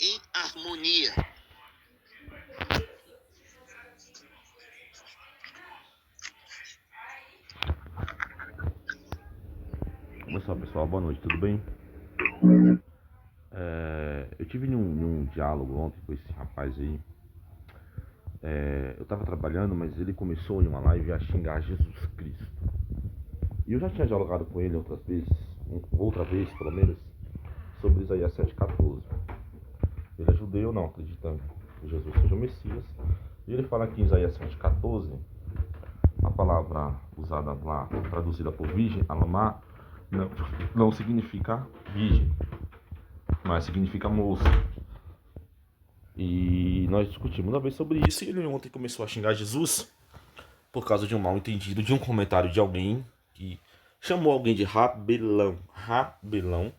em harmonia. Começar, pessoal, boa noite, tudo bem? Eu tive um diálogo ontem com esse rapaz aí. Eu tava trabalhando, mas ele começou em uma live a xingar Jesus Cristo. E eu já tinha dialogado com ele outra vez pelo menos, sobre Isaías 7,14. Ele é judeu, não acredita que Jesus seja o Messias. E ele fala aqui em Isaías 7,14, a palavra usada lá, traduzida por virgem, alamá, não significa virgem, mas significa moça. E nós discutimos uma vez sobre isso, e ele ontem começou a xingar Jesus por causa de um mal entendido, de um comentário de alguém que chamou alguém de Rabelão. Rabelão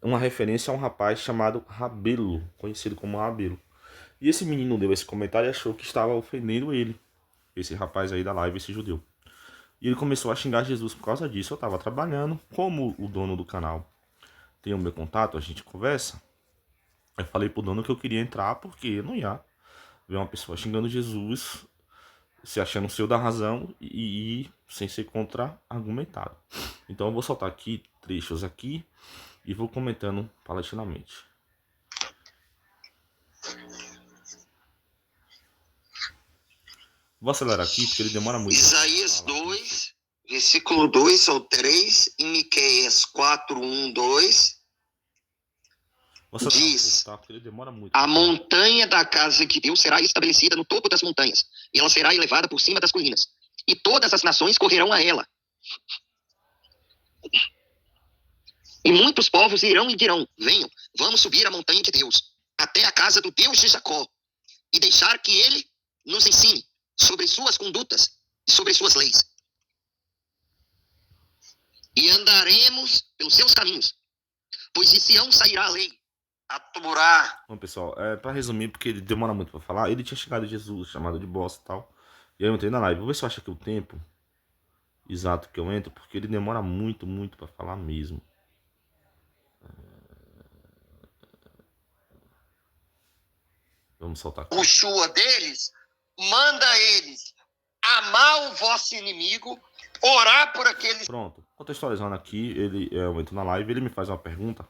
é uma referência a um rapaz chamado Rabelo, conhecido como Rabelo. E esse menino deu esse comentário e achou que estava ofendendo ele, esse rapaz aí da live, esse judeu. E ele começou a xingar Jesus por causa disso. Eu estava trabalhando, como o dono do canal tem o meu contato, a gente conversa. Eu falei pro dono que eu queria entrar porque não ia ver uma pessoa xingando Jesus, se achando o seu da razão e sem ser contra-argumentado. Então eu vou soltar aqui trechos aqui e vou comentando paulatinamente. Vou acelerar aqui porque ele demora muito. Isaías 2, versículo 2 ao 3, e Miqueias 4, 1, 2. Diz: tá? Porque ele demora muito. A montanha da casa de Deus será estabelecida no topo das montanhas, e ela será elevada por cima das colinas, e todas as nações correrão a ela. E muitos povos irão e dirão: venham, vamos subir a montanha de Deus, até a casa do Deus de Jacó, e deixar que ele nos ensine sobre suas condutas e sobre suas leis. E andaremos pelos seus caminhos, pois de Sião sairá a lei, a Torá. Bom, pessoal, para resumir, porque ele demora muito para falar, ele tinha chegado a Jesus, chamado de bosta e tal. E aí eu entrei na live. Vou ver se eu acho aqui o tempo exato que eu entro, porque ele demora muito para falar mesmo. Vamos soltar aqui. O Shua deles, manda eles amar o vosso inimigo, orar por aqueles... Pronto, contextualizando aqui, eu entro na live e ele me faz uma pergunta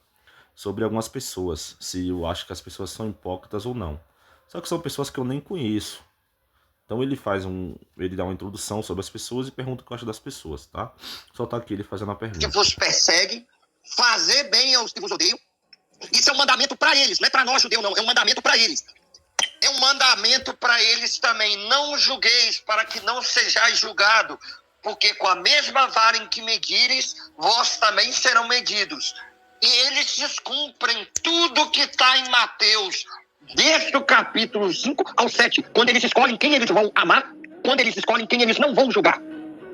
sobre algumas pessoas, se eu acho que as pessoas são hipócritas ou não. Só que são pessoas que eu nem conheço. Então ele dá uma introdução sobre as pessoas e pergunta o que eu acho das pessoas, tá? Só tá aqui ele fazendo a pergunta. Que vos perseguem, fazer bem aos que vos odeiam. Isso é um mandamento para eles, não é para nós judeu não, é um mandamento para eles. É um mandamento para eles também, não julgueis para que não sejais julgado, porque com a mesma vara em que medires, vós também serão medidos. E eles descumprem tudo que está em Mateus, desde o capítulo 5 ao 7, quando eles escolhem quem eles vão amar, quando eles escolhem quem eles não vão julgar.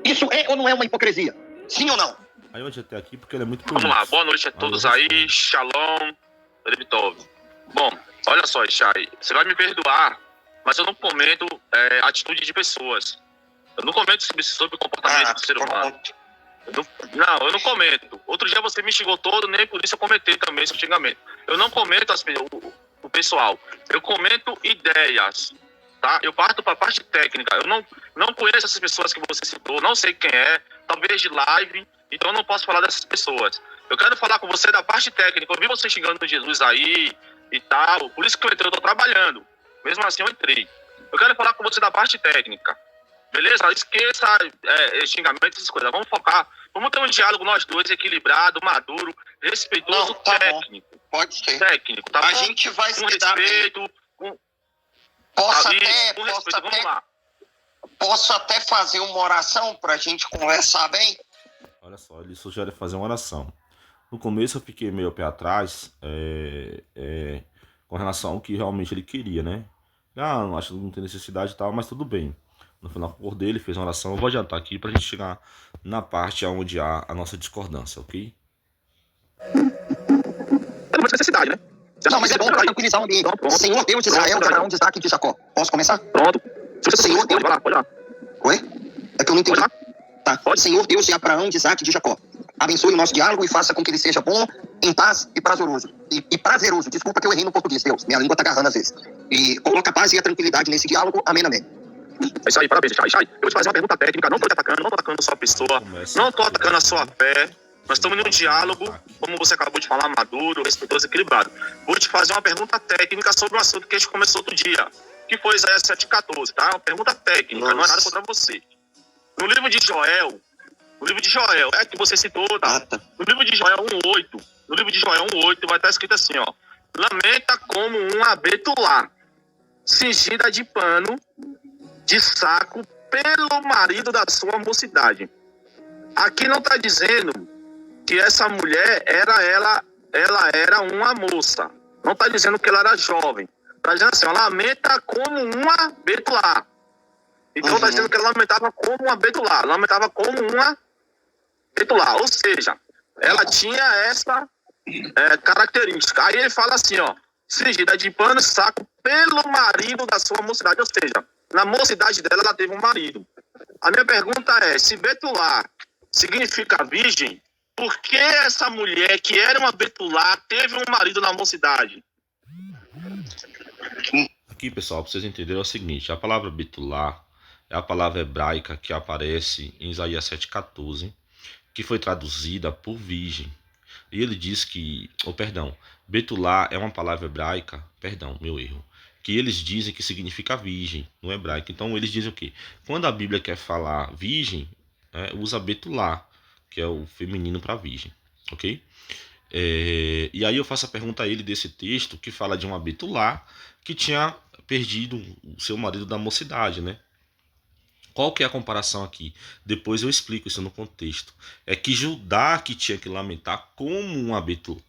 Isso é ou não é uma hipocrisia? Sim ou não? Aí eu até aqui porque ele é muito Vamos lá, boa noite a todos aí, Shalom, Rebitov. Bom, olha só, Shai, você vai me perdoar, mas eu não comento atitude de pessoas. Eu não comento sobre o comportamento do ser humano. Eu não comento. Outro dia você me xingou todo, nem por isso eu comentei também seu xingamento. Eu não comento o pessoal. Eu comento ideias, tá? Eu parto para a parte técnica. Eu não conheço essas pessoas que você citou, não sei quem é, talvez de live, então eu não posso falar dessas pessoas. Eu quero falar com você da parte técnica. Eu vi você xingando Jesus aí e tal, por isso que eu entrei, eu tô trabalhando. Mesmo assim eu entrei. Eu quero falar com você da parte técnica. Beleza? Esqueça xingamentos, essas coisas. Vamos focar. Vamos ter um diálogo nós dois, equilibrado, maduro, respeitoso, não, tá técnico. Bom. Pode ser. Técnico, tá bom? A gente vai com se dar respeito, bem. Posso até fazer uma oração pra gente conversar bem? Olha só, ele sugere fazer uma oração. No começo eu fiquei meio pé atrás com relação ao que realmente ele queria, né? Não acho que não tem necessidade e tal, mas tudo bem. No final, por dele, fez uma oração. Eu vou adiantar aqui pra gente chegar na parte onde há a nossa discordância, ok? É uma necessidade, né? Não, mas é bom pra tranquilizar o ambiente. Senhor Deus de Israel, de Abraão, de Isaac e de Jacó. Posso começar? Pronto. Senhor Deus... Pode lá. Oi? É que eu não entendi. Tá. Senhor Deus de Abraão, de Isaac e de Jacó. Abençoe o nosso diálogo e faça com que ele seja bom em paz e prazeroso. E prazeroso, desculpa que eu errei no português, Deus, minha língua tá agarrando às vezes. E coloca a paz e a tranquilidade nesse diálogo, amém, amém. É isso aí, parabéns, Chay. Eu vou te fazer uma pergunta técnica, não tô te atacando, não tô atacando a sua pessoa, não tô atacando a sua fé. Nós estamos em um diálogo, como você acabou de falar, maduro, respeitoso, equilibrado. Vou te fazer uma pergunta técnica sobre o assunto que a gente começou outro dia, que foi Isaías 7,14, tá? Uma pergunta técnica, não é nada contra você. No livro de Joel, é que você citou, tá? No livro de Joel 1,8, vai estar escrito assim, ó. Lamenta como uma betulá, cingida de pano, de saco, pelo marido da sua mocidade. Aqui não está dizendo que essa mulher ela era uma moça. Não está dizendo que ela era jovem. Está dizendo assim, ela lamenta como uma betulá. Então está dizendo que ela lamentava como uma betulá. Lamentava como uma betulá. Ou seja, ela tinha essa característica. Aí ele fala assim, ó. Cingida de pano e saco pelo marido da sua mocidade. Ou seja, na mocidade dela, ela teve um marido. A minha pergunta é, se betulá significa virgem, por que essa mulher, que era uma betulá, teve um marido na mocidade? Aqui, pessoal, para vocês entenderem é o seguinte, a palavra betulá é a palavra hebraica que aparece em Isaías 7,14, que foi traduzida por virgem. E ele diz que, betulá é uma palavra hebraica, meu erro, que eles dizem que significa virgem no hebraico. Então eles dizem o quê? Quando a Bíblia quer falar virgem, usa betulá, que é o feminino para virgem, ok? E aí eu faço a pergunta a ele desse texto que fala de uma betulá que tinha perdido o seu marido da mocidade, né? Qual que é a comparação aqui? Depois eu explico isso no contexto. É que Judá que tinha que lamentar como uma betulá.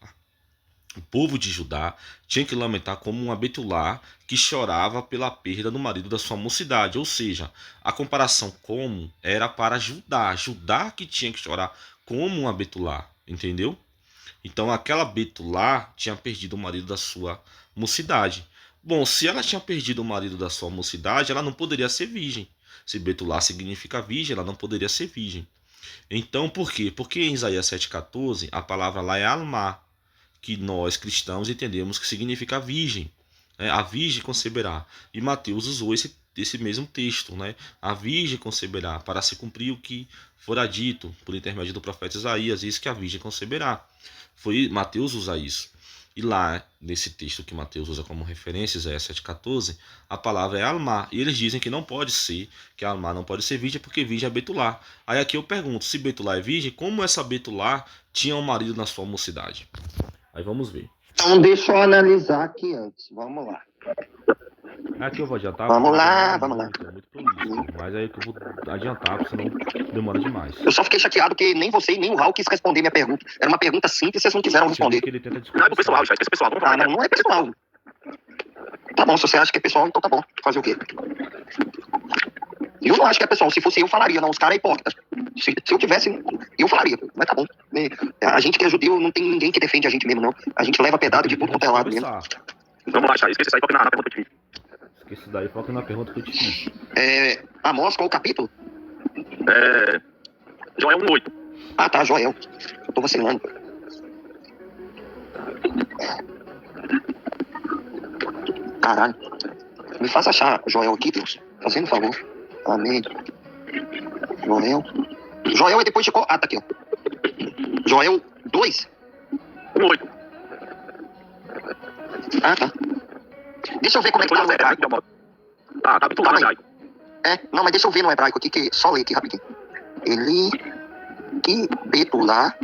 O povo de Judá tinha que lamentar como uma betulá que chorava pela perda do marido da sua mocidade. Ou seja, a comparação como era para Judá. Judá que tinha que chorar como uma betulá. Entendeu? Então aquela betulá tinha perdido o marido da sua mocidade. Bom, se ela tinha perdido o marido da sua mocidade, ela não poderia ser virgem. Se betulá significa virgem, ela não poderia ser virgem. Então por quê? Porque em Isaías 7,14 a palavra lá é alma, que nós cristãos entendemos que significa virgem, né? A virgem conceberá. E Mateus usou esse mesmo texto, né? A virgem conceberá, para se cumprir o que fora dito por intermédio do profeta Isaías, diz que a virgem conceberá. Foi Mateus usar isso. E lá, nesse texto que Mateus usa como referência, Isaías 7,14, a palavra é alma. E eles dizem que não pode ser, que a alma não pode ser virgem, porque virgem é betulá. Aí aqui eu pergunto, se betulá é virgem, como essa betulá tinha um marido na sua mocidade? Aí vamos ver. Então deixa eu analisar aqui antes. Vamos lá. Aqui eu vou adiantar. Vamos lá. É muito prolixo, mas aí que eu vou adiantar, porque senão demora demais. Eu só fiquei chateado que nem você e nem o Raul quis responder minha pergunta. Era uma pergunta simples, vocês não quiseram responder. Que ele tenta Não é pro pessoal, já esquece o pessoal, vamos falar. Não é pessoal. Tá bom, se você acha que é pessoal, então tá bom. Fazer o quê? Eu não acho que é pessoal. Se fosse eu falaria, não. Os caras é hipócritas. Se eu tivesse, eu falaria. Mas tá bom. A gente que é judeu, não tem ninguém que defende a gente mesmo, não. A gente leva pedada de tudo quanto é lado mesmo. Vamos lá, Chay. Esquece isso aí, foca na pergunta que eu te fiz. Esquece daí, foca na pergunta que eu te fiz. Amós, qual o capítulo? Joel 1,8. Ah, tá, Joel. Eu tô vacilando. Caralho. Me faça achar Joel aqui, Deus. Fazendo um favor. Amém. Joel é depois de qual? Ah, tá aqui, ó. Joel 2? 1,8. Ah, tá. Deixa eu ver como é que tá no hebraico. Ah, tá bitulado já. Não, mas deixa eu ver no hebraico aqui, que só ler aqui rapidinho. Ele que betulá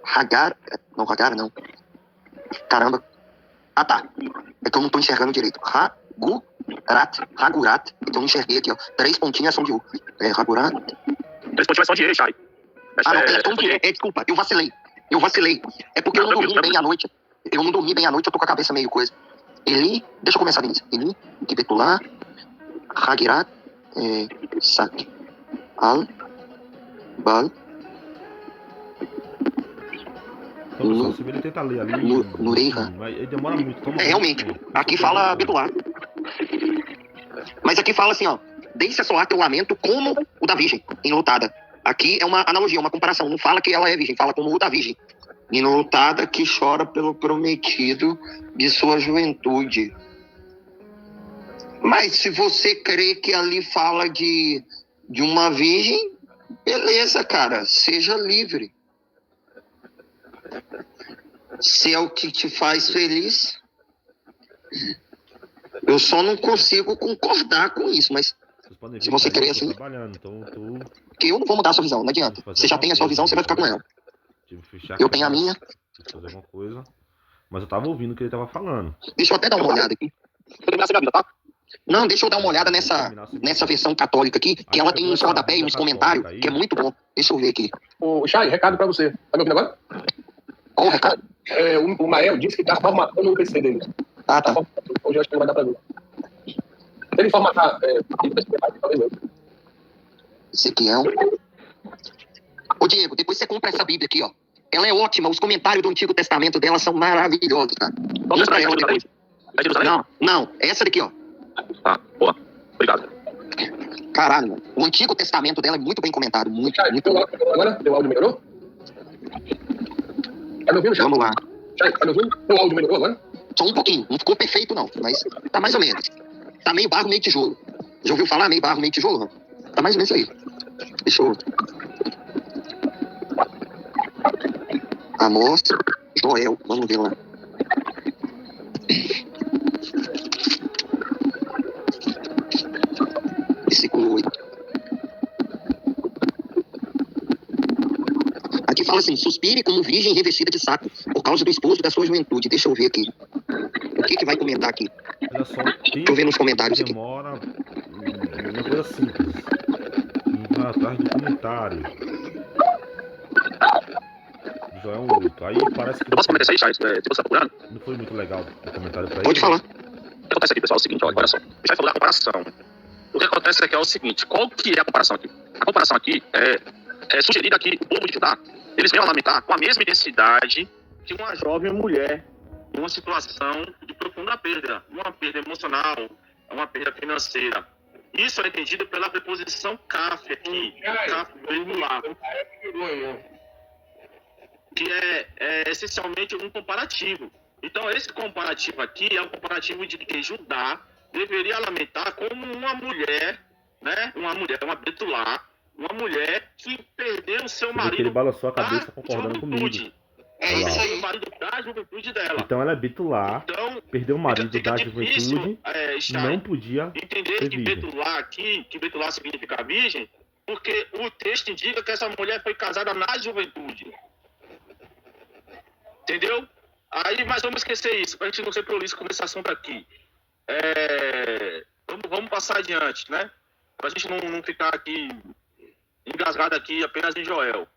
Hagar não. Caramba. Ah, tá. É que eu não tô enxergando direito. Hagurat. Então eu não enxerguei aqui, ó. 3 pontinhas são de U. Hagurat. 3 pontinhas são de E, Chay. Não, tem tom de E. Desculpa, eu vacilei. É porque eu não dormi bem à noite. Eu tô com a cabeça meio coisa. Deixa eu começar nisso. Eli, que betulá, Hagirat, Sak, Al, Bal, Então, se ele tenta ler ali, Nureira. Ele demora muito. Realmente. Aqui fala betulá. Mas aqui fala assim, ó. Deixe soar teu lamento como o da virgem, enlutada. Aqui é uma analogia, uma comparação. Não fala que ela é virgem, fala como outra virgem. Enlutada que chora pelo prometido de sua juventude. Mas se você crê que ali fala de uma virgem, beleza, cara, seja livre. Se é o que te faz feliz, eu só não consigo concordar com isso, mas se você querer assim, que eu não vou mudar a sua visão, não adianta. Você já tem a sua visão, você vai ficar com ela. Eu tenho a minha. Fazer alguma coisa, mas eu tava ouvindo o que ele tava falando. Deixa eu até dar uma olhada aqui. Não, deixa eu dar uma olhada nessa versão católica aqui, que ela tem uns rodapé e uns comentários, que é muito bom. Deixa eu ver aqui. Ô, Chay, recado pra você. Tá me ouvindo agora? Qual o recado? O Mael disse que tá formatando o PC dele. Ah, tá. Hoje eu acho que ele vai dar pra ver. Ele formatar... Esse aqui é um... Ô, Diego, depois você compra essa Bíblia aqui, ó. Ela é ótima, os comentários do Antigo Testamento dela são maravilhosos, cara. Compra ela depois. Não, essa daqui, ó. Tá, boa. Obrigado. Caralho, mano. O Antigo Testamento dela é muito bem comentado. Muito, Chay, muito bom. Agora? Teu áudio melhorou? Tá me ouvindo, Chay? Vamos lá. Chay, tá me ouvindo? Teu áudio melhorou agora? Só um pouquinho. Não ficou perfeito, não. Mas tá mais ou menos. Tá meio barro, meio tijolo. Já ouviu falar meio barro, meio tijolo? Tá mais ou menos isso aí. Deixa eu... Amós, Joel. Vamos ver lá. Versículo 8. Aqui fala assim: suspire como virgem revestida de saco, por causa do esposo da sua juventude. Deixa eu ver aqui. O que vai comentar aqui? Olha só, Deixa eu ver nos comentários aqui. Demora uma coisa simples. Vai atrás do comentário. Joel 8. Aí parece que. Eu posso comentar isso aí, Chay? Se você tá procurando? Não foi muito legal o comentário pra ele. Pode falar. O que acontece aqui, pessoal, é o seguinte, olha só. A gente vai falar da comparação. O que acontece aqui é o seguinte, qual que é a comparação aqui? A comparação aqui é sugerida que o povo de Judá, eles vêm a lamentar com a mesma intensidade que uma jovem mulher em uma situação de profunda perda, uma perda emocional, uma perda financeira. Isso é entendido pela preposição kaf aqui, kaf lá, que é essencialmente um comparativo. Então, esse comparativo aqui é um comparativo de que Judá deveria lamentar como uma mulher, né? Uma betulá, uma mulher que perdeu o seu marido. Ele balançou a cabeça concordando comigo. É isso aí. O marido da juventude dela. Então ela é betulá, Então, perdeu o marido da difícil, juventude, não podia entender ser que virgem. betulá aqui, que betulá significa virgem, porque o texto indica que essa mulher foi casada na juventude. Entendeu? Aí, mas vamos esquecer isso, pra gente não ser prolixo com esse assunto aqui. Vamos passar adiante, né? Pra gente não ficar aqui engasgado aqui apenas em Joel.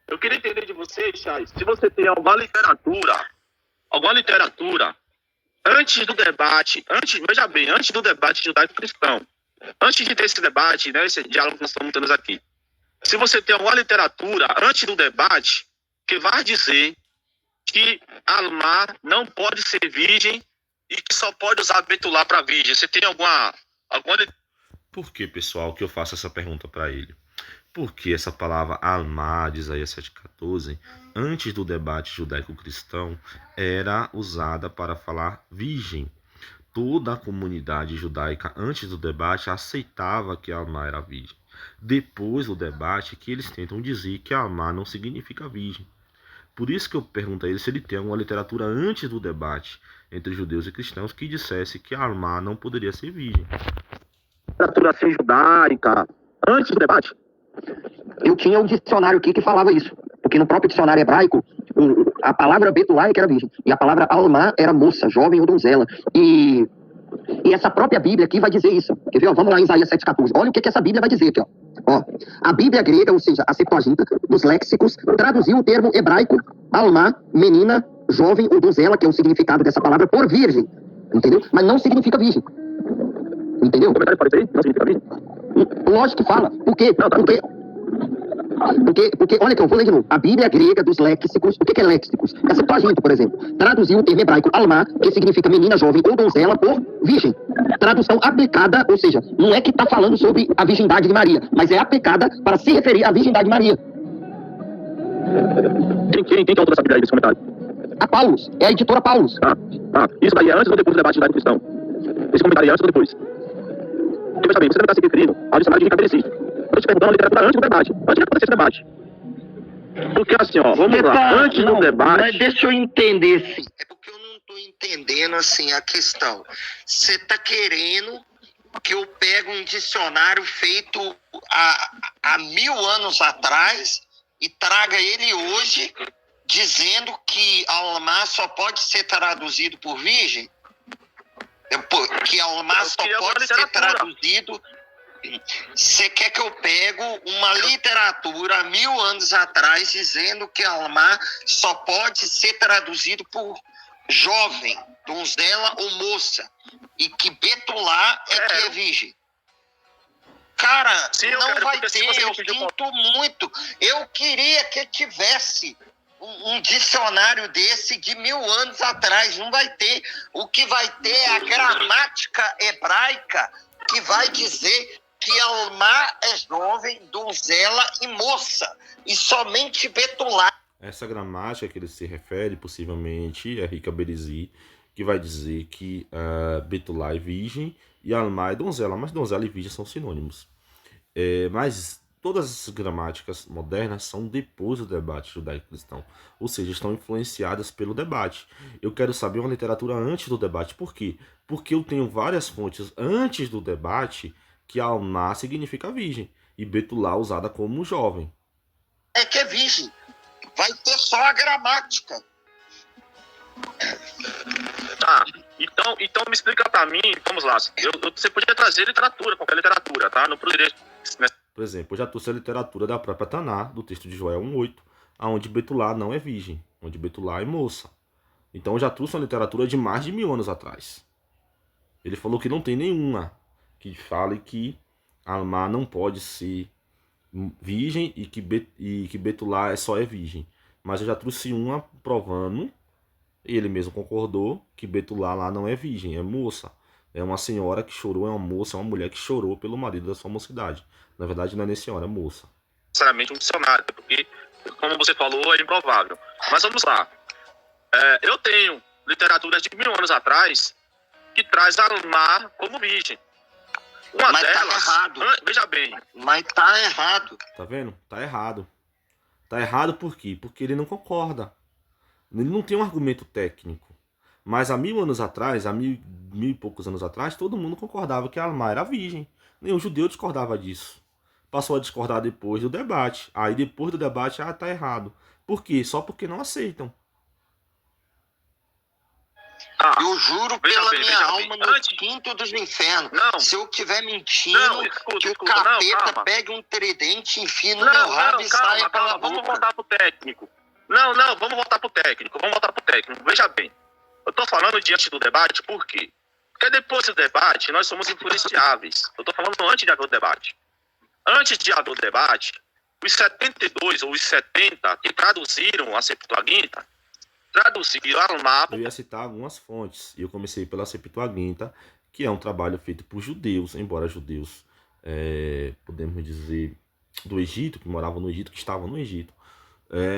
Eu queria entender de vocês, Chay, se você tem alguma literatura antes do debate, veja bem, antes do debate judaico-cristão, antes de ter esse debate, né, esse diálogo que nós estamos tendo aqui, se você tem alguma literatura antes do debate que vai dizer que Alma não pode ser virgem e que só pode usar betulá para virgem, você tem alguma... Por que, pessoal, que eu faço essa pergunta para ele? Porque essa palavra Alma, de Isaías 7,14, antes do debate judaico-cristão, era usada para falar virgem. Toda a comunidade judaica, antes do debate, aceitava que Alma era virgem. Depois do debate, que eles tentam dizer que Alma não significa virgem. Por isso que eu pergunto a ele se ele tem alguma literatura antes do debate entre judeus e cristãos que dissesse que Alma não poderia ser virgem. Literatura assim, judaica, antes do debate? Eu tinha um dicionário aqui que falava isso. Porque no próprio dicionário hebraico, a palavra betulá é que era virgem. E a palavra alma era moça, jovem ou donzela. E essa própria Bíblia aqui vai dizer isso. Quer ver? Ó, vamos lá em Isaías 7,14. Olha o que essa Bíblia vai dizer aqui. Ó, a Bíblia grega, ou seja, a Septuaginta, dos léxicos, traduziu o termo hebraico alma, menina, jovem ou donzela, que é o significado dessa palavra, por virgem. Entendeu? Mas não significa virgem. Entendeu? O comentário pode ser? Não significa virgem? Lógico que fala. Por quê? Porque, olha aqui, eu vou ler de novo. A Bíblia grega dos léxicos, o que é léxicos? A Septuaginta, por exemplo, traduziu o termo hebraico alma, que significa menina, jovem ou donzela, por virgem. Tradução aplicada, ou seja, não é que está falando sobre a virgindade de Maria, mas é aplicada para se referir à virgindade de Maria. Quem que é o autor dessa Bíblia aí, desse comentário? A Paulus, é a editora Paulus. Isso daí é antes ou depois do debate judaico-cristão? Esse comentário é antes ou depois? Porque, veja bem, você não está se referindo ao dicionário de cabecista. Eu estou te perguntando a literatura antes do debate, antes de acontecer esse debate. Porque assim, ó, vamos lá, antes do debate... Mas deixa eu entender, sim. É porque eu não estou entendendo, assim, a questão. Você está querendo que eu pegue um dicionário feito há 1000 anos atrás e traga ele hoje, dizendo que Almar só pode ser traduzido por virgem? Que Almar só pode ser traduzido... Você quer que eu pego uma literatura 1000 anos atrás dizendo que Almar só pode ser traduzido por jovem, donzela ou moça, e que Betulá que é virgem? Cara, Sim, não vai ter, eu pediu... sinto muito. Eu queria que tivesse um dicionário desse de 1000 anos atrás. Não vai ter. O que vai ter é a gramática hebraica que vai dizer que Almar é jovem, donzela e moça, e somente Betulá. Essa gramática que ele se refere, possivelmente, é Rica Berezi, que vai dizer que Betulá é virgem e Almar é donzela, mas donzela e virgem são sinônimos. Mas todas as gramáticas modernas são depois do debate judaico-cristão, ou seja, estão influenciadas pelo debate. Eu quero saber uma literatura antes do debate. Por quê? Porque eu tenho várias fontes antes do debate que Almar significa virgem e Betulá usada como jovem. É que é virgem. Vai ter só a gramática. Tá, então me explica pra mim, vamos lá, você podia trazer literatura, qualquer literatura, tá? Não poderia... Por exemplo, eu já trouxe a literatura da própria Taná, do texto de Joel 1:8, onde Betulá não é virgem, onde Betulá é moça. Então eu já trouxe uma literatura de mais de 1000 anos atrás. Ele falou que não tem nenhuma que fale que Almar não pode ser virgem e que Betulá só é virgem. Mas eu já trouxe uma provando, ele mesmo concordou, que Betulá lá não é virgem, é moça. É uma senhora que chorou, é uma moça, é uma mulher que chorou pelo marido da sua mocidade. Na verdade não é nem senhora, é moça. Necessariamente um dicionário, porque, como você falou, é improvável. Mas vamos lá. Eu tenho literaturas de 1000 anos atrás que traz Almar como virgem. Uma mas delas, tá errado. Veja bem. Mas tá errado. Tá vendo? Tá errado. Tá errado por quê? Porque ele não concorda. Ele não tem um argumento técnico. Mas há 1000 anos atrás, há mil e poucos anos atrás, todo mundo concordava que Almar era virgem. Nenhum judeu discordava disso. Passou a discordar depois do debate. Aí depois do debate, tá errado. Por quê? Só porque não aceitam. Eu juro pela minha alma no quinto dos infernos. Não. Se eu estiver mentindo, que o capeta pegue um tridente, enfie no meu rabo e saia pela boca. Vamos voltar pro técnico. Vamos voltar pro técnico. Veja bem. Eu tô falando diante do debate, por quê? Porque depois do debate, nós somos influenciáveis. Eu tô falando antes de haver o debate. Antes de haver o debate, os 72 ou os 70 que traduziram a Septuaginta, traduziram Almar. Eu ia citar algumas fontes. Eu comecei pela Septuaginta, que é um trabalho feito por judeus, embora judeus, podemos dizer, do Egito, que moravam no Egito, que estavam no Egito.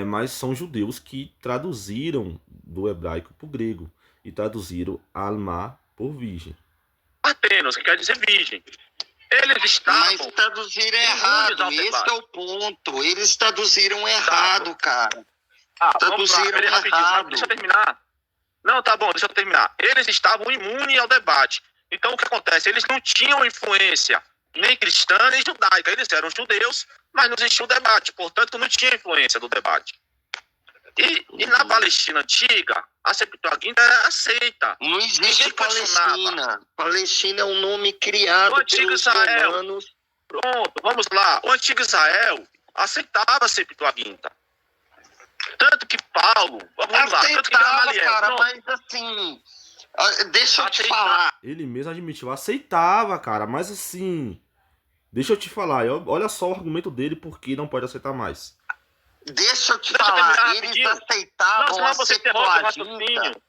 Mas são judeus que traduziram do hebraico para o grego e traduziram Almar por virgem. Apenas, que quer dizer virgem. Eles estavam... Mas traduziram errado, esse é o ponto. Eles traduziram errado, cara. Traduziram errado. Deixa eu terminar. Não, tá bom, deixa eu terminar. Eles estavam imunes ao debate. Então, o que acontece? Eles não tinham influência nem cristã, nem judaica. Eles eram judeus, mas não existia o debate. Portanto, não tinha influência do debate. E na Palestina antiga, a Septuaginta era aceita. Não existe Palestina. Palestina é um nome criado pelos romanos. Pronto, vamos lá. O antigo Israel aceitava a Septuaginta. Tanto que Paulo... Vamos lá. Tanto que Gamaliel, cara, mas assim... Deixa eu te falar. Ele mesmo admitiu, aceitava, cara, mas assim... Deixa eu te falar, olha só o argumento dele porque não pode aceitar mais. Deixa eu te falar, eles aceitavam a Septuaginta.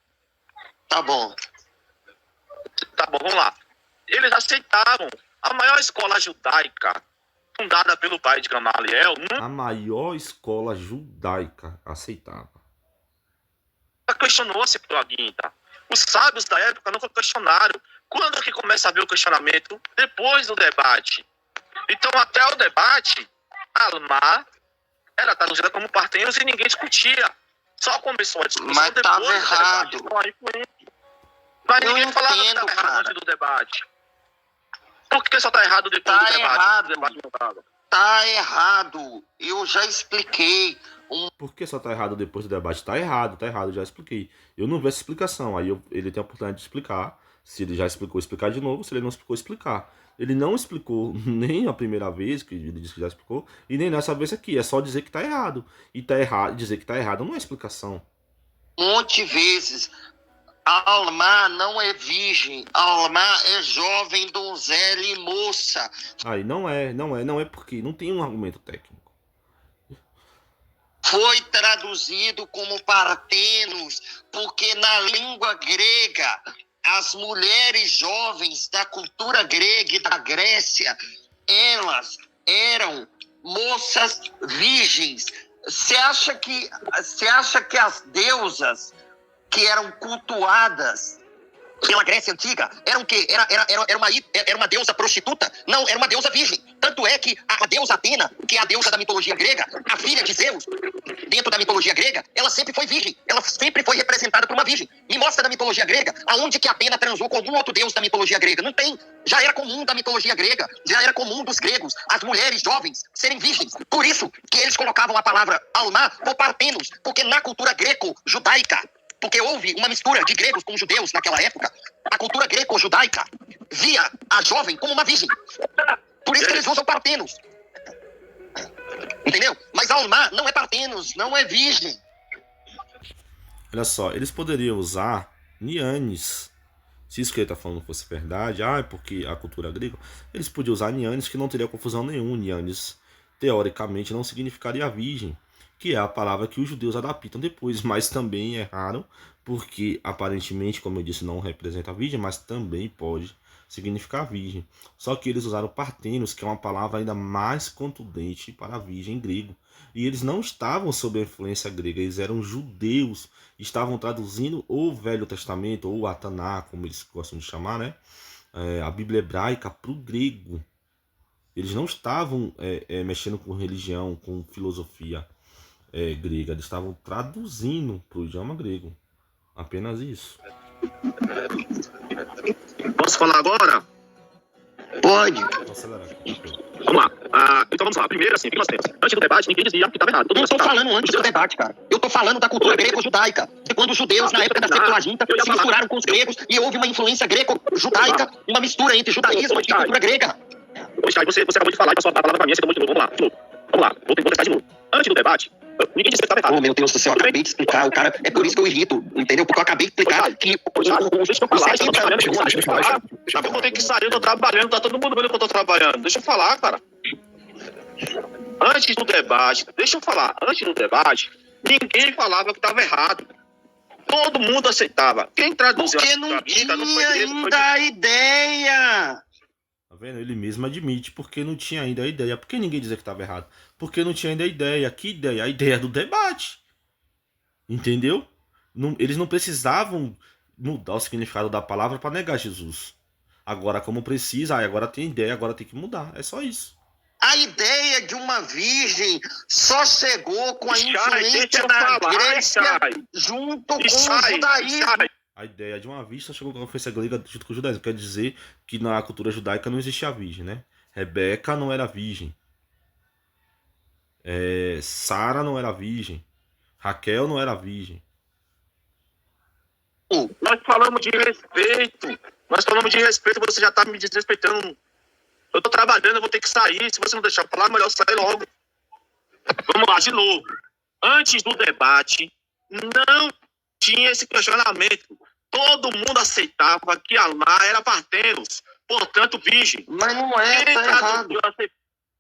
Tá bom. Tá bom, vamos lá. eles aceitavam. A maior escola judaica, fundada pelo pai de Gamaliel, A maior escola judaica aceitava. nunca questionou a Septuaginta. Os sábios da época nunca questionaram. Quando que começa a haver o questionamento? Depois do debate. Então, até o debate, Alma era traduzida como Partenos e ninguém discutia. Só começou a discussão Mas depois tava do errado. debate. Então, aí foi. Mas Eu ninguém falava que entendo, estava errado cara. antes do debate. Por que só está errado depois Tá do debate? errado. O debate não tava. Tá errado. Eu já expliquei. Por que só tá errado depois do debate? Tá errado, já expliquei. Eu não vi essa explicação, aí ele tem a oportunidade de explicar. Se ele já explicou, explicar de novo. Se ele não explicou, explicar. Ele não explicou nem a primeira vez, que ele disse que já explicou, e nem nessa vez aqui. É só dizer que tá errado. E tá errado, dizer que tá errado não é explicação. Um monte de vezes. Alma não é virgem. Alma é jovem, donzela e moça. Aí não é porque não tem um argumento técnico. Foi traduzido como Partenos, porque na língua grega, as mulheres jovens da cultura grega e da Grécia, elas eram moças virgens. Você acha que as deusas que eram cultuadas pela Grécia Antiga eram o quê? Era uma deusa prostituta? Não, era uma deusa virgem. Tanto é que a deusa Atena, que é a deusa da mitologia grega, a filha de Zeus, dentro da mitologia grega, ela sempre foi virgem. Ela sempre foi representada por uma virgem. Me mostra da mitologia grega aonde que Atena transou com algum outro deus da mitologia grega. Não tem. Já era comum da mitologia grega, já era comum dos gregos, as mulheres jovens serem virgens. Por isso que eles colocavam a palavra alma por partenos, porque na cultura greco-judaica, porque houve uma mistura de gregos com judeus naquela época, a cultura greco-judaica via a jovem como uma virgem. Por isso que eles usam partenos. Entendeu? Mas Alma não é partenos, não é virgem. Olha só, eles poderiam usar Nianes. Se isso que ele tá falando fosse verdade, é porque a cultura grega, eles podiam usar Nianes, que não teria confusão nenhuma. Nianes, teoricamente, não significaria virgem, que é a palavra que os judeus adaptam depois, mas também erraram, porque aparentemente, como eu disse, não representa virgem, mas também pode significar virgem. Só que eles usaram partenos, que é uma palavra ainda mais contundente para virgem em grego. E eles não estavam sob a influência grega, eles eram judeus, estavam traduzindo o Velho Testamento, ou a Taná, como eles gostam de chamar, né? A Bíblia hebraica para o grego. Eles não estavam mexendo com religião, com filosofia grega, eles estavam traduzindo para o idioma grego. Apenas isso. Posso falar agora? Pode. Vou acelerar aqui. Vamos lá. Então vamos lá. Primeiro, assim, o que nós temos? Antes do debate, ninguém dizia que estava errado. Eu não estou falando antes do debate, cara. Eu estou falando da cultura greco-judaica. De quando os judeus, na época da Septuaginta, se misturaram com os gregos e houve uma influência greco-judaica, uma mistura entre judaísmo e cultura grega. Pois, você acabou de falar e passou a palavra para mim, você acabou de novo. Vamos lá. Vou testar de novo. Antes do debate, ninguém disse que estava errado. Oh, meu Deus do céu, eu acabei de explicar. O cara, é por isso que eu irrito, entendeu? Porque eu acabei de explicar que eu vou ter que sair, eu tô trabalhando, tá todo mundo vendo que eu tô trabalhando. Deixa eu falar, cara. Antes do debate, ninguém falava que estava errado. Todo mundo aceitava. Quem traduziu porque não tinha ainda a ideia. Tá vendo? Ele mesmo admite porque não tinha ainda a ideia. Por que ninguém dizia que estava errado? Porque não tinha ainda a ideia. Que ideia? A ideia do debate. Entendeu? Eles não precisavam mudar o significado da palavra para negar Jesus. Agora, como precisa, agora tem ideia, agora tem que mudar. É só isso. A ideia de uma virgem só chegou com a influência da Grécia junto com o judaísmo. A ideia de uma virgem só chegou com a influência grega junto com o judaísmo. Quer dizer que na cultura judaica não existia a virgem, né? Rebeca não era virgem. Sara não era virgem. Raquel não era virgem. Nós falamos de respeito. Você já tá me desrespeitando. Eu tô trabalhando, eu vou ter que sair. Se você não deixar eu falar, melhor sair logo. Vamos lá, de novo. Antes do debate, não tinha esse questionamento. Todo mundo aceitava que Alma era partenos, portanto, virgem. Mas não é, tá errado.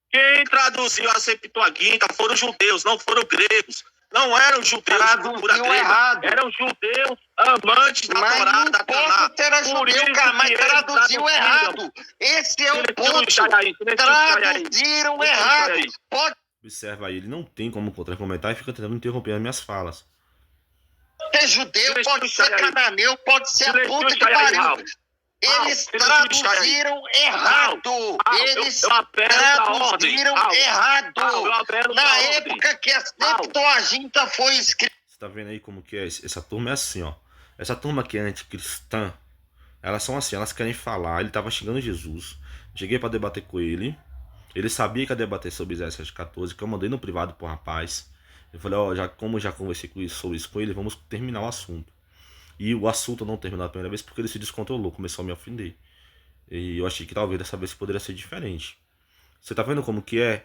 Quem traduziu a Septuaginta foram os judeus, não foram gregos. Não eram judeus de cultura Traduziu grega, errado. eram judeus amantes da Mas Torá, não da Torá. importa se era Por judeu, isso cara, mas que eles traduziu traduziram. errado. Esse é o Silencia o ponto. Ishai aí, silencia o Ishai aí. Traduziram Silencia o errado. Ishai aí. Pode Observa aí, ele não tem como contra-argumentar e fica tentando interromper as minhas falas. ser judeu, Silencia pode o ser Ishai aí. cananeu, pode ser a Silencia o puta que Ishai aí, pariu. Raul. Eles Silencia o Ishai aí. traduziram errado. Raul, Eles eu apelo pra ordem. traduziram Raul, errado. eu apelo pra Na ordem. época que a Septuaginta foi escrita. Você tá vendo aí como que é? Essa turma é assim, ó. Essa turma que é anticristã, elas são assim, elas querem falar. Ele tava xingando Jesus. Cheguei pra debater com ele. Ele sabia que ia debater sobre Isaías 7,14, que eu mandei no privado pro rapaz. Eu falei, ó, como já conversei sobre isso com ele, vamos terminar o assunto. E o assunto não terminou a primeira vez porque ele se descontrolou, começou a me ofender. E eu achei que talvez dessa vez poderia ser diferente. Você tá vendo como que é?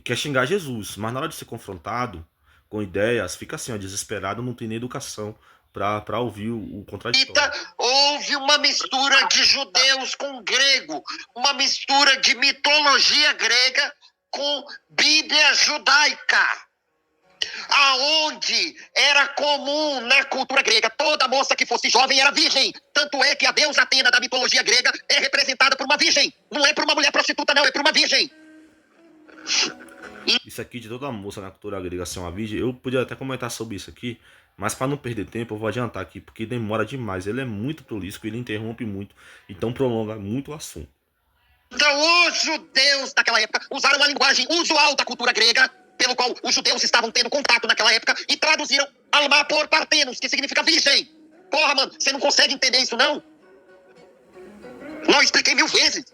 Quer xingar Jesus, mas na hora de ser confrontado com ideias, fica assim, ó, desesperado, não tem nem educação pra ouvir o contraditório. Houve uma mistura de judeus com grego, uma mistura de mitologia grega com Bíblia judaica. Aonde era comum na cultura grega, toda moça que fosse jovem era virgem. Tanto é que a deusa Atena da mitologia grega é representada por uma virgem. Não é por uma mulher prostituta, não, é por uma virgem. Isso aqui de toda moça na cultura grega ser uma virgem, eu podia até comentar sobre isso aqui, mas para não perder tempo eu vou adiantar aqui, porque demora demais. Ele é muito prolixo, ele interrompe muito, então prolonga muito o assunto. Então, os judeus daquela época usaram uma linguagem usual da cultura grega, pelo qual os judeus estavam tendo contato naquela época, e traduziram alma por partenos, que significa virgem. Porra, mano, você não consegue entender isso, não? Não, expliquei 1000 vezes.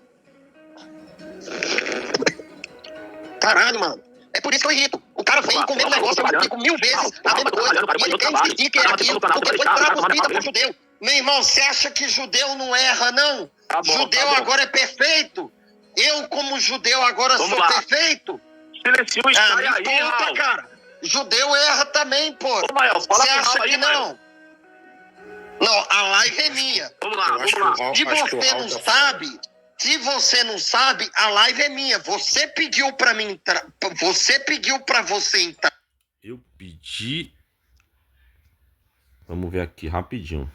Caralho, mano. É por isso que eu irrito. O cara vem com o mesmo negócio, eu explico 1000 vezes a mesma coisa. E ele quer insistir que é aquilo, porque foi traduzida por judeu. Meu irmão, você acha que judeu não erra, não? Judeu agora é perfeito? Eu, como judeu, agora sou perfeito? Silencia o Ishai Me aí, conta, Raul. cara. Judeu erra também, pô. Ô, Mael, fala Você com o acha Raul que aí, não? Mael. Não, a live é minha. Vamos lá, vamos lá. Se você não sabe, se você não sabe, a live é minha. Você pediu pra mim entrar. Você pediu pra você entrar. Eu pedi. Vamos ver aqui rapidinho.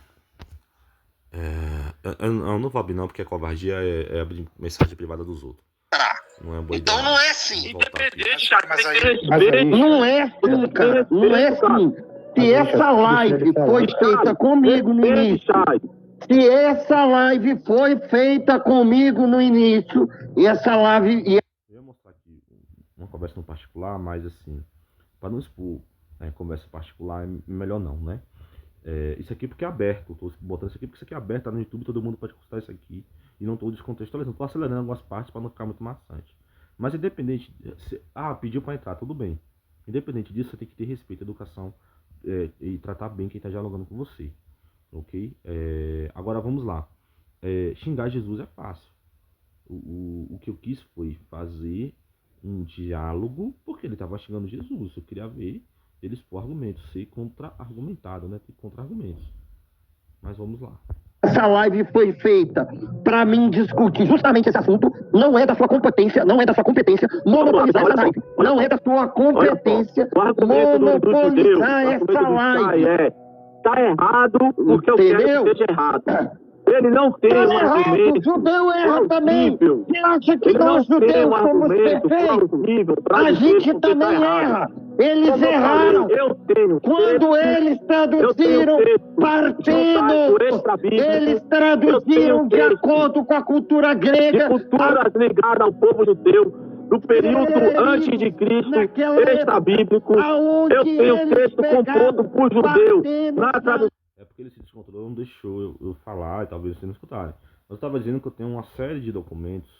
Eu não vou abrir não, porque a covardia é abrir mensagem privada dos outros. Não é boa Então ideia. não é assim. Vou voltar aqui. Independente, Ishai, tem que Mas respeito. Não é assim, cara. Não é assim. Se essa live foi feita comigo no início, se essa live foi feita comigo no início, e essa live. Eu ia mostrar aqui uma conversa no particular, mas assim, para não expor conversa particular, é melhor não, né? Isso aqui porque é aberto, tô botando isso aqui porque isso aqui é aberto, tá no YouTube, todo mundo pode consultar isso aqui. E não tô descontextualizando, tô acelerando algumas partes para não ficar muito maçante. Mas independente, pediu para entrar, tudo bem. Independente disso, você tem que ter respeito, educação e tratar bem quem tá dialogando com você, ok? Agora vamos lá. Xingar Jesus é fácil. O que eu quis foi fazer um diálogo, porque ele estava xingando Jesus. Eu queria ver ele expor argumentos, ser contra-argumentado, né? Ter contra-argumentos. Mas vamos lá. Essa live foi feita para mim discutir justamente esse assunto. Não é da sua competência, monopolizar essa live. Não é da sua competência monopolizar essa live. Tá errado porque eu quero que seja errado. Ele não tem um argumento. O judeu erra também. plausível. Você acha que Ele nós não tem judeus um somos argumento perfeitos? plausível pra A dizer gente porque também tá errado. erra. Eles Como eu erraram. falei, eu tenho Quando texto, eles traduziram partidos, eles traduziram de acordo com a cultura de grega. culturas ligadas ao povo judeu, do período antes de Cristo, extra-bíblico. Eu tenho texto composto por judeu na tradução. É porque ele se descontrolou, não deixou eu falar e talvez vocês não escutarem. Eu estava dizendo que eu tenho uma série de documentos,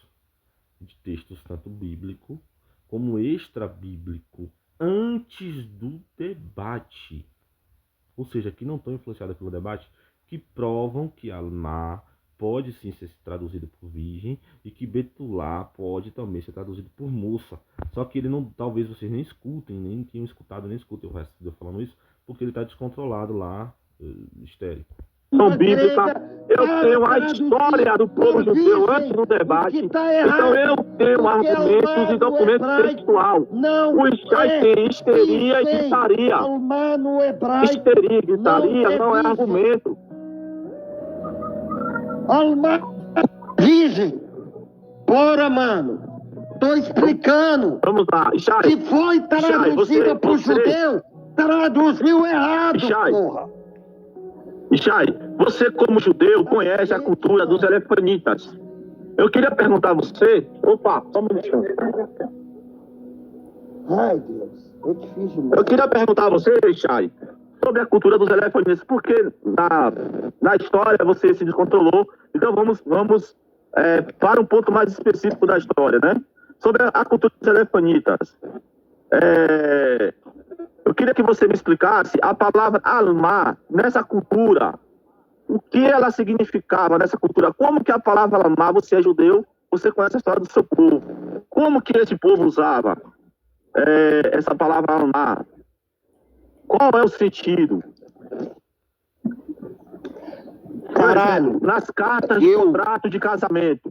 de textos, tanto bíblico como extra-bíblico, antes do debate. Ou seja, que não estão influenciados pelo debate, que provam que Alma pode sim ser traduzido por virgem e que Betulá pode também ser traduzido por moça. Só que ele não, talvez vocês nem escutem, nem tenham escutado, nem escutem o resto de eu falando isso, porque ele está descontrolado lá, histérico. bíblica, eu tenho a história do povo judeu antes do debate, então eu tenho argumentos e documentos textual. O Shai tem histeria e gritaria. Histeria e gritaria não é argumento. Alma virgem. Bora, mano. Tô explicando. Vamos lá, Shai. Se foi traduzida pro judeu, traduziu errado, Shai. porra. Shai, você como judeu conhece a cultura dos elefanitas. Eu queria perguntar a você... Opa, só um minutinho. Ai, Deus. É difícil. Eu queria perguntar a você, Shai, sobre a cultura dos elefanitas, porque na história você se descontrolou. Então vamos para um ponto mais específico da história, né? Sobre a cultura dos elefanitas. Eu queria que você me explicasse a palavra alma nessa cultura. O que ela significava nessa cultura? Como que a palavra alma, você é judeu, você conhece a história do seu povo. Como que esse povo usava essa palavra alma? Qual é o sentido? Caralho. Exemplo, nas cartas de contrato de casamento.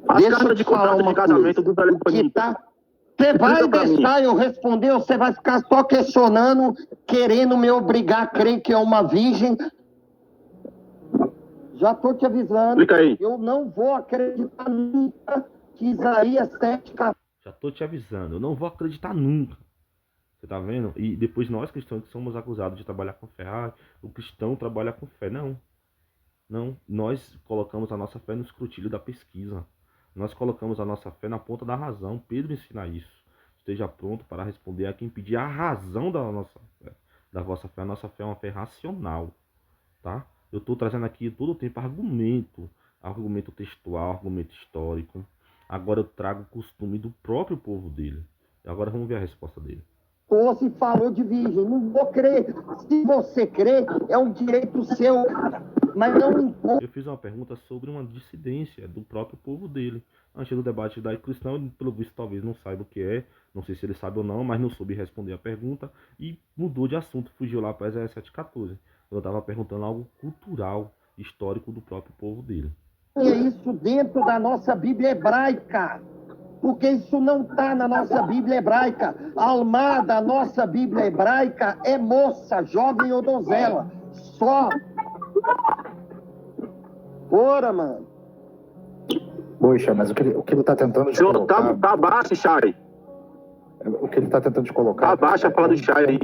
As cartas de contrato de casamento dos elefanitas. Você vai deixar eu responder ou você vai ficar só questionando, querendo me obrigar a crer que é uma virgem? Já tô te avisando. Explica aí. Eu não vou acreditar nunca que Isaías 7... Já tô te avisando, eu não vou acreditar nunca. Você tá vendo? E depois nós cristãos que somos acusados de trabalhar com fé. Ah, o cristão trabalha com fé. Não. Não. Nós colocamos a nossa fé no escrutínio da pesquisa. Nós colocamos a nossa fé na ponta da razão. Pedro ensina isso. Esteja pronto para responder a quem pedir a razão da nossa fé. Da vossa fé. A nossa fé é uma fé racional. Tá? Eu estou trazendo aqui todo o tempo argumento. Argumento textual, argumento histórico. Agora eu trago o costume do próprio povo dele. Agora vamos ver a resposta dele. Se falou de virgem, não vou crer. Se você crê, é um direito seu, mas não importa. Eu fiz uma pergunta sobre uma dissidência do próprio povo dele. Antes do debate judaico-cristão, ele, pelo visto, talvez não saiba o que é. Não sei se ele sabe ou não, mas não soube responder a pergunta. E mudou de assunto, fugiu lá para Isaías 7,14. Eu estava perguntando algo cultural, histórico do próprio povo dele. É isso dentro da nossa Bíblia hebraica. Porque isso não está na nossa Bíblia hebraica. A alma da nossa Bíblia hebraica é moça, jovem ou donzela. Só. Ora, mano. Poxa, mas o que ele está tentando te colocar... Tá baixo, Shai. O que ele está tentando te colocar... Tá baixa a fala do Shai aí.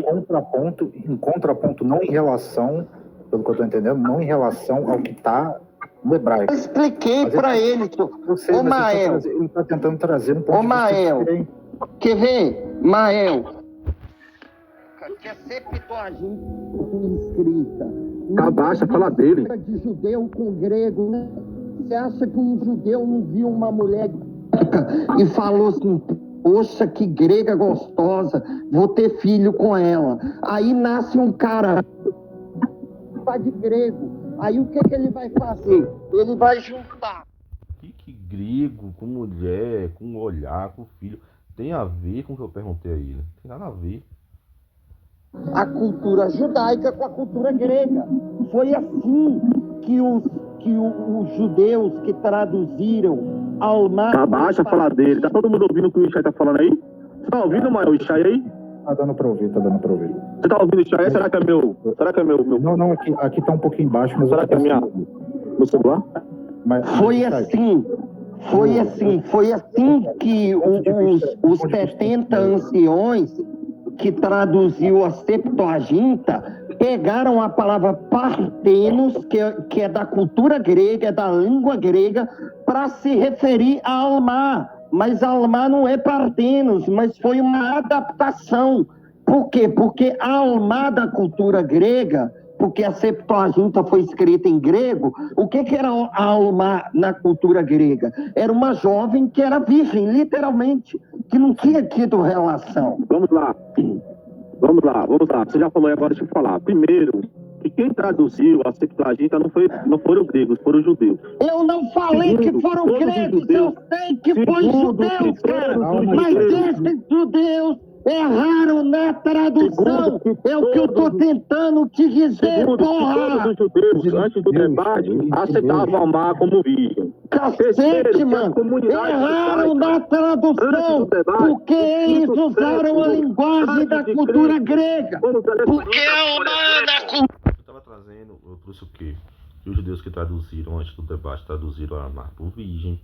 Em contraponto, não em relação, pelo que eu estou entendendo, não em relação ao que está no hebraico. Eu expliquei para ele. Ô, Mael. Ele está tentando trazer um ponto de Mael. vista diferente. Quer ver? Mael. Que é Septuaginta escrita. Tá baixa a fala dele. De judeu com grego, né? Você acha que um judeu não viu uma mulher e falou assim, poxa, que grega gostosa, vou ter filho com ela. Aí nasce um cara de grego. Aí o que ele vai fazer? Ele vai juntar. Que grego, com mulher, com olhar, com filho, tem a ver com o que eu perguntei a ele? Tem nada a ver. A cultura judaica com a cultura grega. Foi assim que os judeus que traduziram Alma... Tá baixa a fala dele. Tá todo mundo ouvindo o que o Shai tá falando aí? Você tá ouvindo, Mael, o Shai aí? Tá dando pra ouvir. Você tá ouvindo o Shai? Será que é meu? Não, aqui tá um pouquinho baixo, mas... Será que é meu celular? Foi assim que os 70 anciões que traduziu a Septuaginta pegaram a palavra partenos, que é da cultura grega, é da língua grega, para se referir a Alma. Mas Alma não é partenos, mas foi uma adaptação. Por quê? Porque a Alma da cultura grega, porque a Septuaginta foi escrita em grego, o que era a Alma na cultura grega? Era uma jovem que era virgem, literalmente, que não tinha tido relação. Vamos lá. Você já falou, agora deixa eu falar. Primeiro, que quem traduziu a Septuaginta não foram os gregos, foram os judeus. Eu não falei que foram gregos, eu sei que foi judeus, cara. Mas esses judeus Erraram na tradução. É o que eu tô tentando te dizer, porra. Todos os judeus, antes do debate, aceitavam Almar como virgem. Cacete, mano. Erraram na tradução. Porque eles usaram a linguagem da cultura grega. Porque é humana. Eu tava trazendo, eu trouxe o quê? Que os judeus que traduziram antes do debate traduziram Almar por virgem.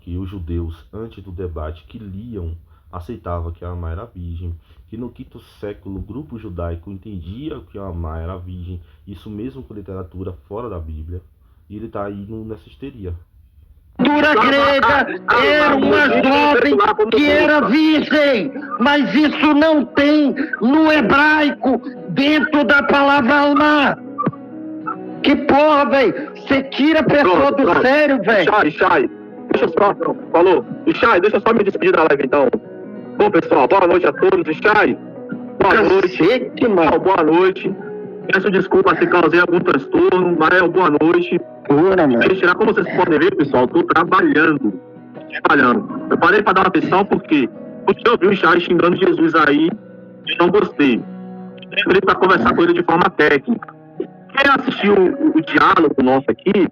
Que os judeus antes do debate que liam aceitavam que Almar era virgem. Que no quinto século o grupo judaico entendia que Almar era virgem. Isso mesmo com literatura fora da Bíblia. E ele tá aí nessa histeria. Cultura grega era uma jovem que era virgem, mas isso não tem no hebraico dentro da palavra Almar. Que porra, velho? Você tira a pessoa do sério, velho. Shai, deixa eu só, falou. Shai, deixa eu só me despedir da live então. Bom, pessoal, boa noite a todos. Shai, boa noite. Boa noite. Peço desculpa se causei algum transtorno, mas boa noite. Como vocês podem ver, pessoal, estou trabalhando. Eu parei para dar uma atenção porque eu vi o Shai xingando Jesus aí, não gostei. Ele para conversar com ele de forma técnica. Quem assistiu o diálogo nosso aqui,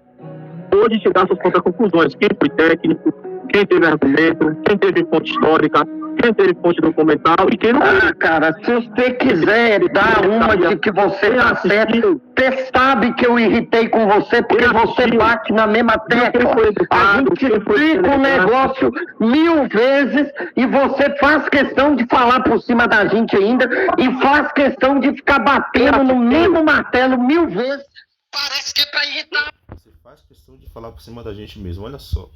pode tirar suas próprias conclusões. Quem foi técnico, quem teve argumento, quem teve fonte histórica, quem teve fonte documental e quem não teve. Cara, se você quiser dar uma de que você tá certo, você sabe que eu irritei com você porque você bate na mesma tecla. A gente explica o negócio 1000 vezes e você faz questão de falar por cima da gente ainda e faz questão de ficar batendo no mesmo martelo 1000 vezes. Parece que é pra irritar. Você faz questão de falar por cima da gente mesmo, olha só.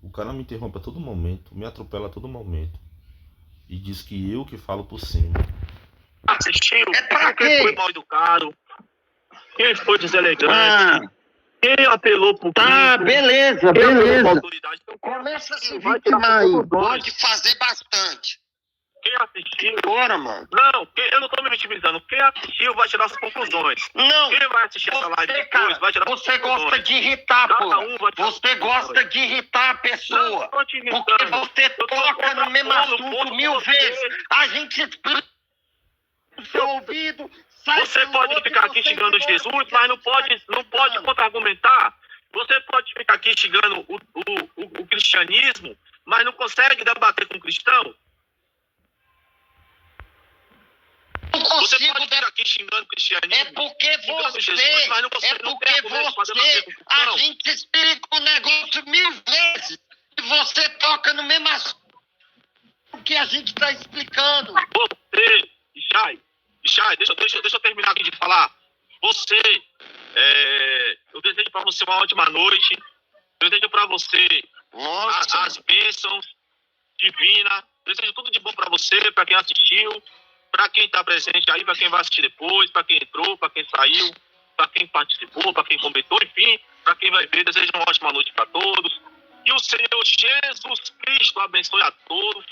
O cara me interrompe a todo momento, me atropela a todo momento. E diz que eu que falo por cima. Assistiu? É pra Quem quê? foi mal educado? Quem foi deselegante? Quem apelou pro Tá, público? beleza. Quem apelou pra autoridade? Então, Começa a se vai vitimar tirar aí. conclusões. Pode fazer bastante. Quem assistiu? Bora, mano. Não, eu não tô me vitimizando. Quem assistiu vai tirar suas conclusões. Não. Quem vai assistir essa live Você, depois cara, vai tirar você suas gosta conclusões. de irritar, Cada pô. um vai tirar Você suas gosta conclusões. de irritar a Não, pessoa. tô te irritando. Porque você Eu tô toca no mesmo contrapondo assunto 1000 você. vezes. A gente explica no seu ouvido. Sai Você pelo pode outro, ficar aqui você xingando ignora Jesus, porque mas não você pode tá contra-argumentar. Você pode ficar aqui xingando o cristianismo, mas não consegue debater com o cristão. Não Você consigo pode ficar aqui xingando o cristianismo. É porque xingando você, Jesus, mas não consegue, é não porque tem argumento pra debater você, com o a cristão. gente explica o negócio 1000 vezes e você toca no mesmo assunto que a gente está explicando. Você, Shai, deixa eu terminar aqui de falar. Você, eu desejo para você uma ótima noite. Eu desejo para você as bênçãos divinas. Desejo tudo de bom para você, para quem assistiu, para quem está presente aí, para quem vai assistir depois, para quem entrou, para quem saiu, para quem participou, para quem comentou, enfim, para quem vai ver. Desejo uma ótima noite para todos. Que o Senhor Jesus Cristo abençoe a todos.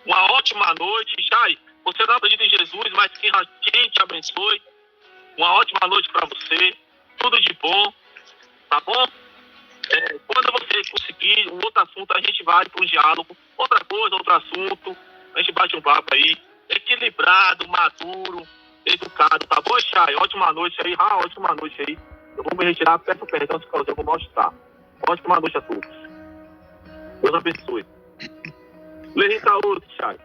Uma ótima noite. Shai, você não acredita em Jesus, mas quem te abençoe. Uma ótima noite para você. Tudo de bom. Tá bom? Quando você conseguir um outro assunto, a gente vai para um diálogo. Outra coisa, outro assunto. A gente bate um papo aí. Equilibrado, maduro, educado. Tá bom, Shai? Ótima noite aí. Ótima noite aí. Eu vou me retirar. Peço perdão se causei algum mal-estar. Ótima noite a todos. Deus abençoe. Lerita outro, Shai.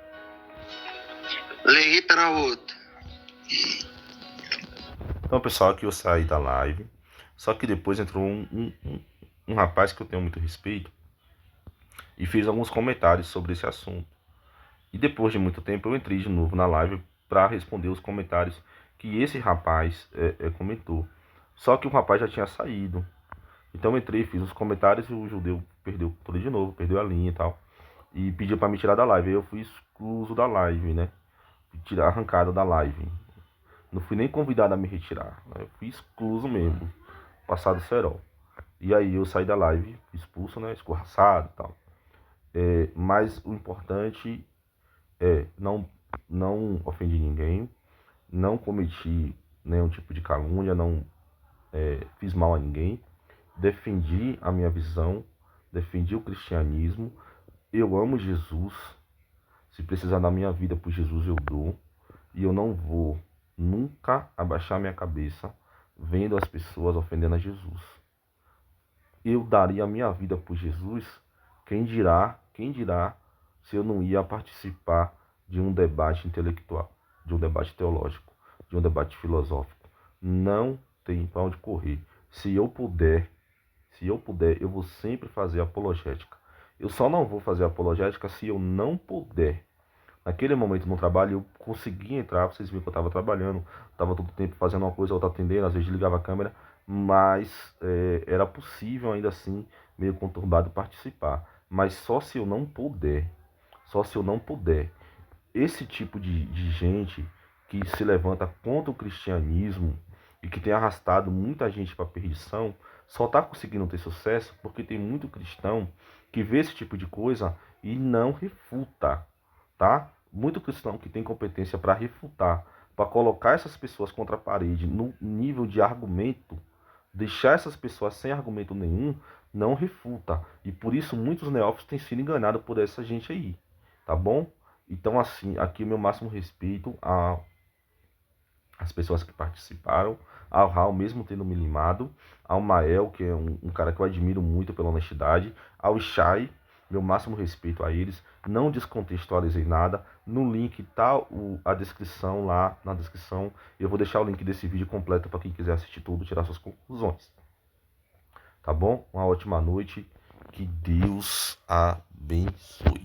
Lerita outro. Então, pessoal, aqui eu saí da live. Só que depois entrou um rapaz que eu tenho muito respeito e fez alguns comentários sobre esse assunto. E depois de muito tempo eu entrei de novo na live para responder os comentários que esse rapaz comentou. Só que o rapaz já tinha saído. Então eu entrei, fiz os comentários e o judeu perdeu tudo de novo, perdeu a linha e tal. E pediu para me tirar da live. Aí eu fui excluso da live, né? Arrancado da live. Não fui nem convidado a me retirar. Eu fui excluso mesmo. Passado cerol. E aí eu saí da live, expulso, né? Escorraçado e tal. Mas o importante não ofendi ninguém. Não cometi nenhum tipo de calúnia. Não fiz mal a ninguém. Defendi a minha visão. Defendi o cristianismo. Eu amo Jesus. Se precisar da minha vida por Jesus, eu dou. E eu não vou nunca abaixar minha cabeça vendo as pessoas ofendendo a Jesus. Eu daria a minha vida por Jesus, quem dirá se eu não ia participar de um debate intelectual, de um debate teológico, de um debate filosófico. Não tem para onde correr. Se eu puder, eu vou sempre fazer apologética. Eu só não vou fazer apologética se eu não puder. Naquele momento no trabalho eu consegui entrar, vocês viram que eu estava trabalhando, estava todo o tempo fazendo uma coisa, outra atendendo, às vezes ligava a câmera, mas era possível ainda assim, meio conturbado, participar. Mas só se eu não puder, esse tipo de gente que se levanta contra o cristianismo e que tem arrastado muita gente para a perdição, só está conseguindo ter sucesso porque tem muito cristão que vê esse tipo de coisa e não refuta, tá? Muito cristão que tem competência para refutar, para colocar essas pessoas contra a parede no nível de argumento, deixar essas pessoas sem argumento nenhum, não refuta. E por isso muitos neófitos têm sido enganados por essa gente aí, tá bom? Então, assim, aqui o meu máximo respeito às pessoas que participaram, ao Raul, mesmo tendo me limado, ao Mael, que é um cara que eu admiro muito pela honestidade, ao Shai, meu máximo respeito a eles, não descontextualizei nada. No link tá a descrição lá, na descrição, eu vou deixar o link desse vídeo completo para quem quiser assistir tudo, tirar suas conclusões. Tá bom? Uma ótima noite, que Deus abençoe.